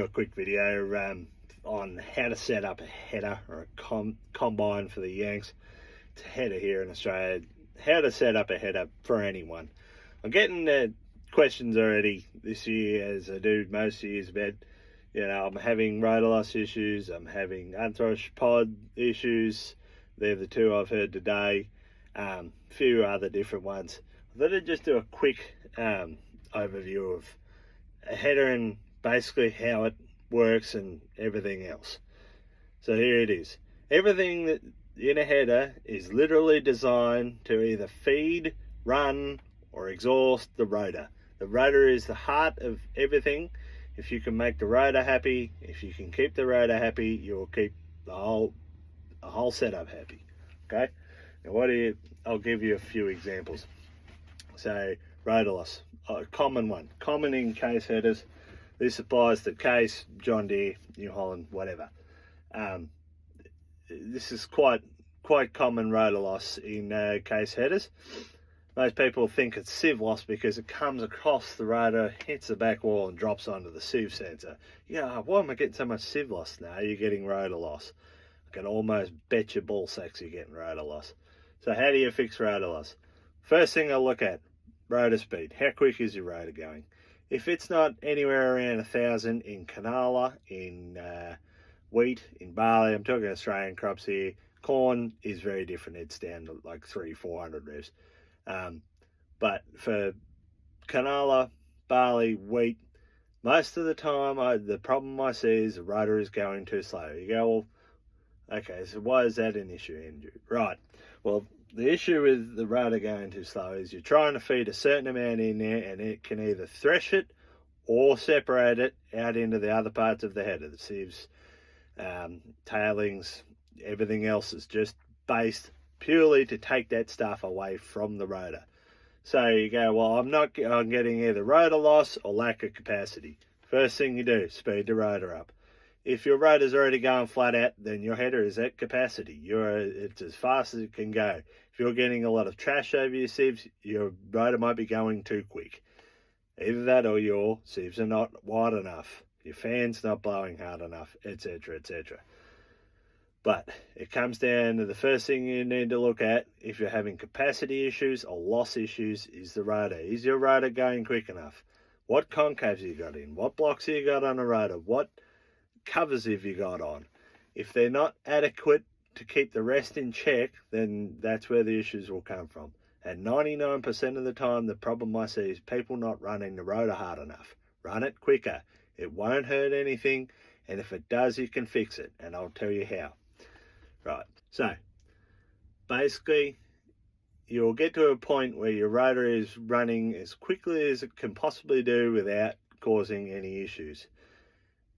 A quick video on how to set up a header or a combine for the Yanks. It's a header here in Australia. How to set up a header for anyone. I'm getting questions already this year, as I do most years, about, I'm having rotor loss issues, I'm having arthropod issues. They're the two I've heard today. Few other different ones. I thought I'd just do a quick overview of a header and basically how it works and everything else. So here it is. Everything that in a header is literally designed to either feed, run, or exhaust the rotor. The rotor is the heart of everything. If you can make the rotor happy, if you can keep the rotor happy, you'll keep the whole setup happy. Okay. Now I'll give you a few examples. So rotor loss, a common one, common in case headers. This applies to Case, John Deere, New Holland, whatever. This is quite common rotor loss in Case headers. Most people think it's sieve loss because it comes across the rotor, hits the back wall and drops onto the sieve sensor. Why am I getting so much sieve loss? No, you're getting rotor loss. I can almost bet your ball sacks you're getting rotor loss. So how do you fix rotor loss? First thing I look at, rotor speed. How quick is your rotor going? If it's not anywhere around 1,000 in canola, in wheat, in barley, I'm talking Australian crops here. Corn is very different. It's down to like 300-400 revs. But for canola, barley, wheat, most of the time the problem I see is the rotor is going too slow. You go, well, okay, so why is that an issue, Andrew? Right. Well, the issue with the rotor going too slow is you're trying to feed a certain amount in there, and it can either thresh it or separate it out into the other parts of the header. The sieves, tailings, everything else is just based purely to take that stuff away from the rotor. So you go, well, I'm getting either rotor loss or lack of capacity. First thing you do, speed the rotor up. If your rotor's already going flat out, then your header is at capacity. It's as fast as it can go. If you're getting a lot of trash over your sieves, your rotor might be going too quick. Either that or your sieves are not wide enough, your fan's not blowing hard enough, etc., etc. But it comes down to the first thing you need to look at if you're having capacity issues or loss issues is the rotor. Is your rotor going quick enough? What concaves you got in? What blocks you got on a rotor? What covers have you got on? If they're not adequate to keep the rest in check, then that's where the issues will come from. And 99% of the time, the problem I see is people not running the rotor hard enough. Run it quicker. It won't hurt anything, and if it does, you can fix it, and I'll tell you how. Right, so basically you'll get to a point where your rotor is running as quickly as it can possibly do without causing any issues.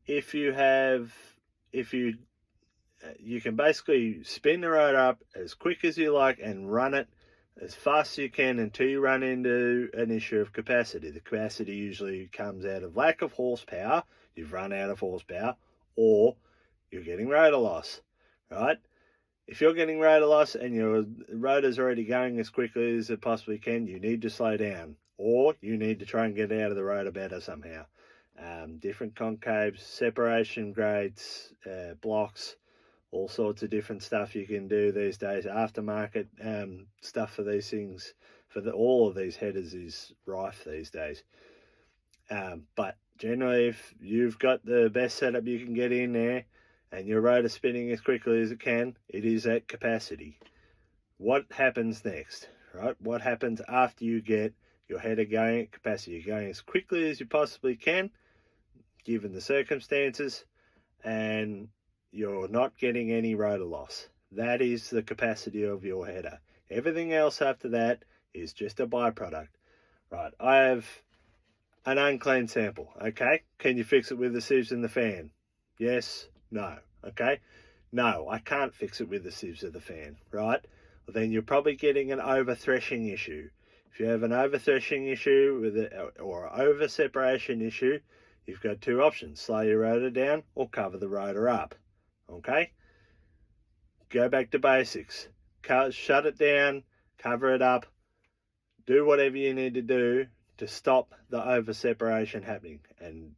You can basically spin the rotor up as quick as you like and run it as fast as you can until you run into an issue of capacity. The capacity usually comes out of lack of horsepower, you've run out of horsepower, or you're getting rotor loss, right? If you're getting rotor loss and your rotor's already going as quickly as it possibly can, you need to slow down, or you need to try and get out of the rotor better somehow. Different concaves, separation grades, blocks, all sorts of different stuff you can do these days. Aftermarket stuff for these things, all of these headers is rife these days. But generally, if you've got the best setup you can get in there and your rotor spinning as quickly as it can, it is at capacity. What happens next, right? What happens after you get your header going at capacity? You're going as quickly as you possibly can, given the circumstances, and you're not getting any rotor loss. That is the capacity of your header. Everything else after that is just a byproduct. Right, I have an unclean sample, okay? Can you fix it with the sieves and the fan? Yes, no, okay? No, I can't fix it with the sieves of the fan, right? Well, then you're probably getting an over-threshing issue. If you have an over-threshing issue or over-separation issue, you've got two options: slow your rotor down or cover the rotor up. Okay? Go back to basics. Shut it down, cover it up, do whatever you need to do to stop the over separation happening. And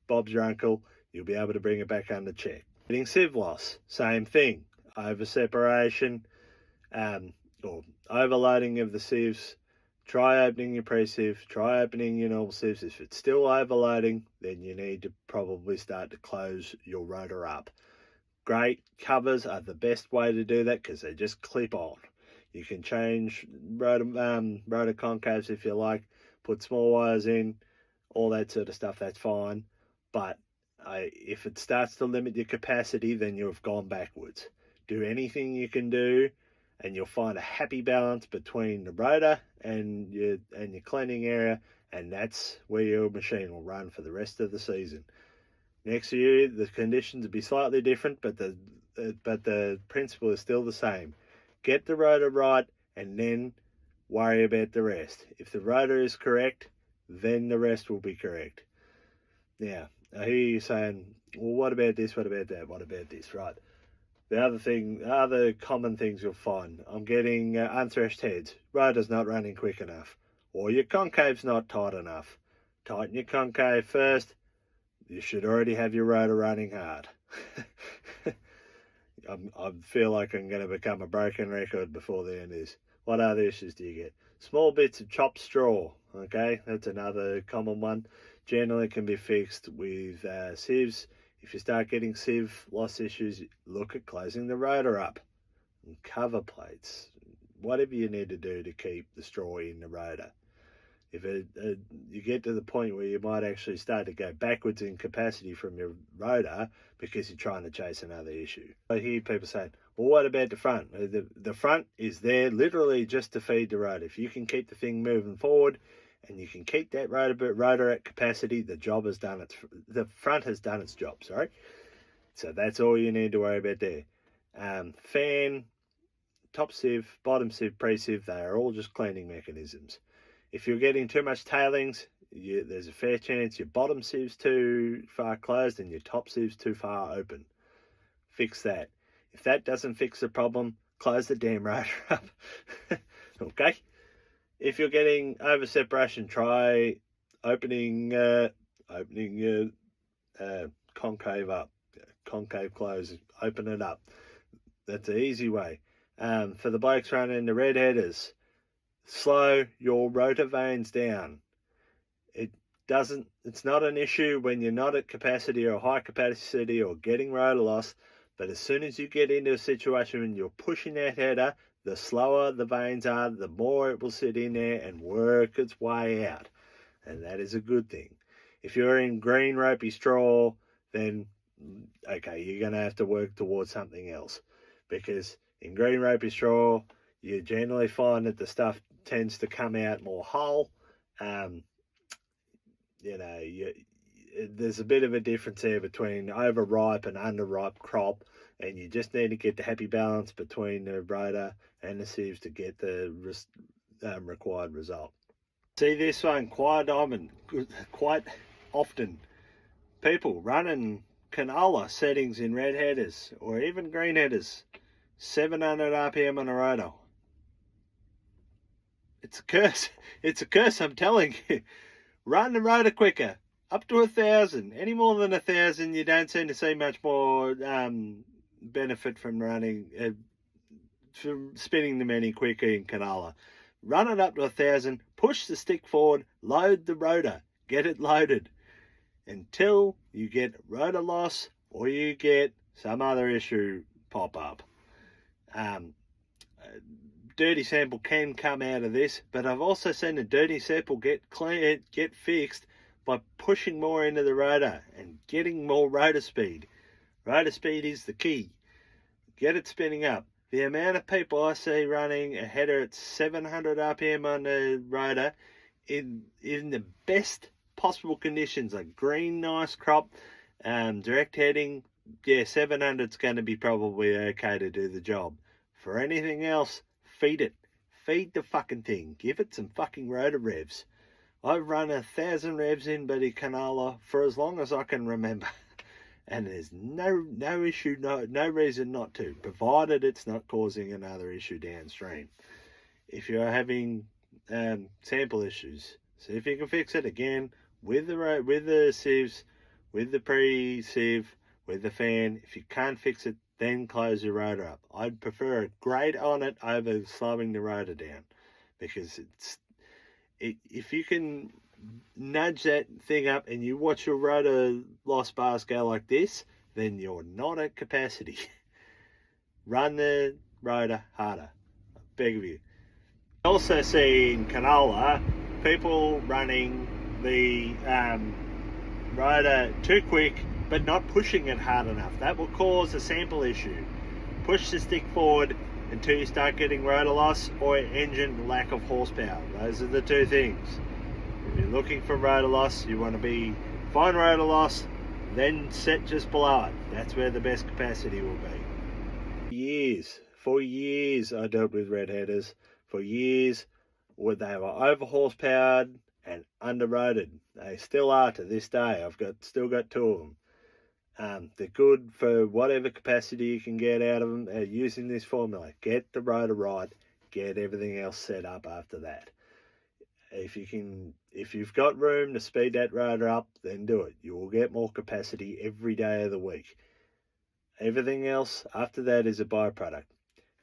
Bob's your uncle, you'll be able to bring it back under check. Getting sieve loss, same thing. Over separation, or overloading of the sieves. Try opening your pre-sieve, try opening your normal sieves. If it's still overloading, then you need to probably start to close your rotor up. Grate covers are the best way to do that because they just clip on. You can change rotor concaves if you like, put small wires in, all that sort of stuff, that's fine. But if it starts to limit your capacity, then you've gone backwards. Do anything you can do, and you'll find a happy balance between the rotor and your cleaning area, and that's where your machine will run for the rest of the season. Next year, the conditions will be slightly different, but the principle is still the same. Get the rotor right, and then worry about the rest. If the rotor is correct, then the rest will be correct. Now, I hear you saying, well, what about this, what about that, what about this, right? The other common things you'll find, I'm getting unthreshed heads. Rotor's not running quick enough, or your concave's not tight enough. Tighten your concave first. You should already have your rotor running hard. I feel like I'm going to become a broken record before the end is. What other issues do you get? Small bits of chopped straw. Okay, that's another common one. Generally can be fixed with sieves. If you start getting sieve loss issues, look at closing the rotor up. And cover plates. Whatever you need to do to keep the straw in the rotor. If you get to the point where you might actually start to go backwards in capacity from your rotor because you're trying to chase another issue. I hear people saying, well, what about the front? The front is there literally just to feed the rotor. If you can keep the thing moving forward and you can keep that rotor at capacity, the front has done its job, sorry. So that's all you need to worry about there. Fan, top sieve, bottom sieve, pre-sieve, they are all just cleaning mechanisms. If you're getting too much tailings, there's a fair chance your bottom sieve's too far closed and your top sieve's too far open. Fix that. If that doesn't fix the problem, close the damn rotor up. Okay? If you're getting over separation, try opening your concave up. Concave close, open it up. That's the easy way. For the blokes running the red headers, slow your rotor vanes down. It's not an issue when you're not at capacity or high capacity or getting rotor loss, but as soon as you get into a situation when you're pushing that header, the slower the vanes are, the more it will sit in there and work its way out. And that is a good thing. If you're in green ropey straw, then okay, you're going to have to work towards something else. Because in green ropey straw, you generally find that the stuff tends to come out more whole. There's a bit of a difference there between overripe and underripe crop, and you just need to get the happy balance between the rotor and the sieves to get the required result. See this one quite often. People running canola settings in red headers or even green headers, 700 RPM on a rotor. It's a curse. It's a curse, I'm telling you. Run the rotor quicker, up to 1,000. Any more than 1,000, you don't seem to see much more benefit from spinning them any quicker in canola. Run it up to 1,000, push the stick forward, load the rotor, get it loaded until you get rotor loss or you get some other issue pop up. Dirty sample can come out of this, but I've also seen a dirty sample get fixed by pushing more into the rotor and getting more rotor speed. Rotor speed is the key. Get it spinning up. The amount of people I see running a header at 700 RPM on the rotor in the best possible conditions, like green, nice crop, direct heading, yeah, 700's going to be probably okay to do the job. For anything else, feed it. Feed the fucking thing. Give it some fucking rotor revs. I've run 1,000 revs in Betty Canola for as long as I can remember. And there's no issue, no reason not to, provided it's not causing another issue downstream. If you're having sample issues, see if you can fix it again with the sieves, with the pre-sieve, with the fan. If you can't fix it, then close your rotor up. I'd prefer a grate on it over slowing the rotor down, because if you can nudge that thing up and you watch your rotor loss bars go like this, then you're not at capacity. Run the rotor harder, I beg of you. I also see in canola people running the rotor too quick but not pushing it hard enough. That will cause a sample issue. Push the stick forward until you start getting rotor loss or engine lack of horsepower. Those are the two things. If you're looking for rotor loss, you want to find rotor loss, then set just below it. That's where the best capacity will be. For years I dealt with red headers. For years they were over horsepowered and under rotored. They still are to this day. I've still got two of them. They're good for whatever capacity you can get out of them using this formula. Get the rotor right, get everything else set up after that. If you've got room to speed that rotor up, then do it. You will get more capacity every day of the week. Everything else after that is a byproduct.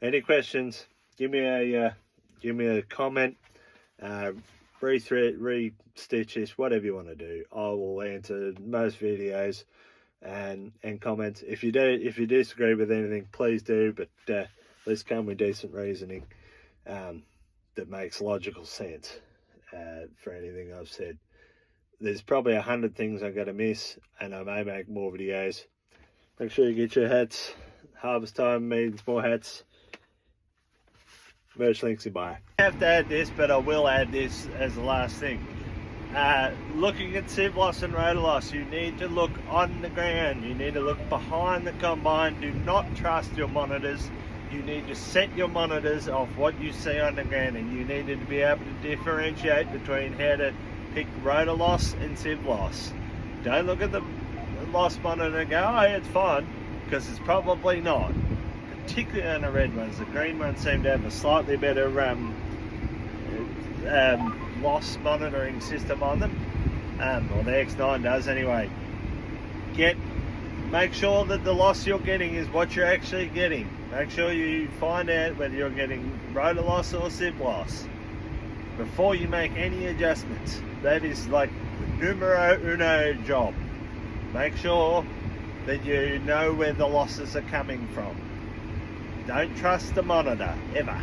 Any questions? Give me a comment. Restitch this, whatever you want to do. I will answer most videos and comments. If you disagree with anything, please do, but let's come with decent reasoning that makes logical sense for anything I've said. There's probably 100 things I'm going to miss, and I may make more videos. Make sure you get your hats. Harvest time means more hats. Merch links in bio. I have to add this, but I will add this as the last thing. Looking at sieve loss and rotor loss, you need to look on the ground. You need to look behind the combine. Do not trust your monitors. You need to set your monitors off what you see on the ground, and you need to be able to differentiate between how to pick rotor loss and sieve loss. Don't look at the loss monitor and go, oh, it's fine, because it's probably not. Particularly on the red ones. The green ones seem to have a slightly better loss monitoring system on them, or the X9 does anyway. Make sure that the loss you're getting is what you're actually getting. Make sure you find out whether you're getting rotor loss or sieve loss before you make any adjustments. That is like the numero uno job. Make sure that you know where the losses are coming from. Don't trust the monitor, ever.